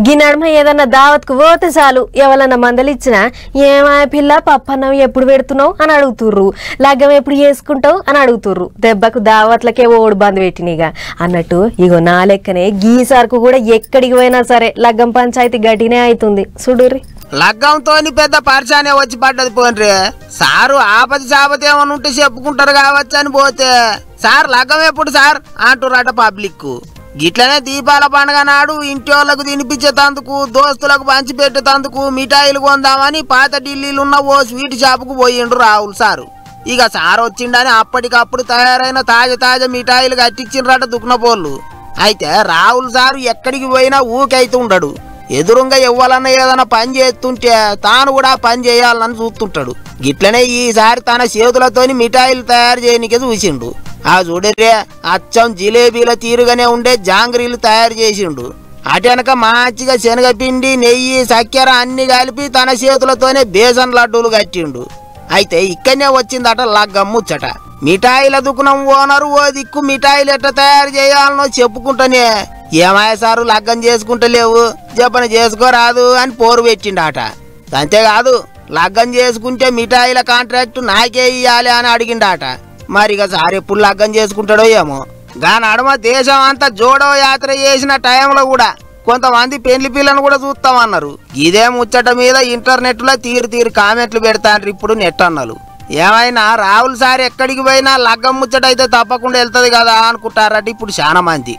గిన్నడమ ఏదన్నా దావత్కు పోతే చాలు ఎవరన్నా మందలిచ్చినా ఏమా పిల్ల పప్పన్నం ఎప్పుడు పెడుతున్నావు అని అడుగుతుర్రు, లగ్గం ఎప్పుడు చేసుకుంటావు అని అడుగుతుర్రు. దెబ్బకు దావత్లకే ఓడు బంద్ పెట్టినగా అన్నట్టు ఇగో నా లెక్కనే గీసార్కు కూడా ఎక్కడికి పోయినా సరే లగ్గం పంచాయతీ గట్టినే అవుతుంది చూడుర్రి. లగ్గంతోని పెద్ద పరిచానే వచ్చి పడ్డది పోన్రే. సారు ఆపతి చాపతి ఏమన్నా ఉంటే చెప్పుకుంటారు కావచ్చు అని పోతే సార్ లగ్గం ఎప్పుడు సార్ అంటురట పబ్లిక్. గిట్లనే దీపాల పండుగ నాడు ఇంటి వాళ్ళకు తినిపించేతందుకు దోస్తులకు పంచి పెట్టేతందుకు మిఠాయిలు కొందామని పాత ఢిల్లీలో ఉన్న ఓ స్వీట్ షాపుకు పోయిండు రాహుల్ సారు. ఇక సార్ వచ్చిండని అప్పటికప్పుడు తయారైన తాజా మిఠాయిలు కట్టించిండ్రట దుకునపోళ్ళు. అయితే రాహుల్ సారు ఎక్కడికి పోయినా ఊకైతూ ఉండడు. ఎదురుగా ఎవ్వాలన్నా ఏదైనా పని చేస్తుంటే తాను కూడా పని చేయాలని చూస్తుంటాడు. గిట్లనే ఈసారి తన చేతులతోని మిఠాయిలు తయారు చేయనికే చూసిండు. ఆ చూడరే అచ్చం జిలేబీల తీరుగానే ఉండే జాంగ్రీలు తయారు చేసిండు. అటెనక మంచిగా శనగపిండి నెయ్యి చక్కెర అన్ని కలిపి తన చేతులతోనే బేసన్ లడ్డూలు కట్టిండు. అయితే ఇక్కడనే వచ్చిందట లగ్గం ముచ్చట. మిఠాయిల దుకుణం ఓనరు ఓ దిక్కు మిఠాయిలు ఎట్లా తయారు చేయాలనో చెప్పుకుంటానే ఏమాయ సారు లగ్గం చేసుకుంటలేవు చెప్పన చేసుకోరాదు అని పోరు పెట్టిండాట. అంతేకాదు లగ్గం చేసుకుంటే మిఠాయిల కాంట్రాక్ట్ నాకే ఇయ్యాలి అని అడిగిండాట. మరిగా సార్ ఎప్పుడు లగ్గం చేసుకుంటాడో ఏమో. గాని నడుమ దేశం అంతా జోడో యాత్ర చేసిన టైంలో కూడా కొంతమంది పెళ్లి పిల్లను కూడా చూస్తామన్నారు. ఇదే ముచ్చట మీద ఇంటర్నెట్ లో తీరు కామెంట్లు పెడతారు ఇప్పుడు నెట్ అన్నలు. ఏమైనా రాహుల్ సార్ ఎక్కడికి పోయినా లగ్గం ముచ్చట అయితే తప్పకుండా వెళ్తుంది కదా అనుకుంటారట ఇప్పుడు చాలా మంది.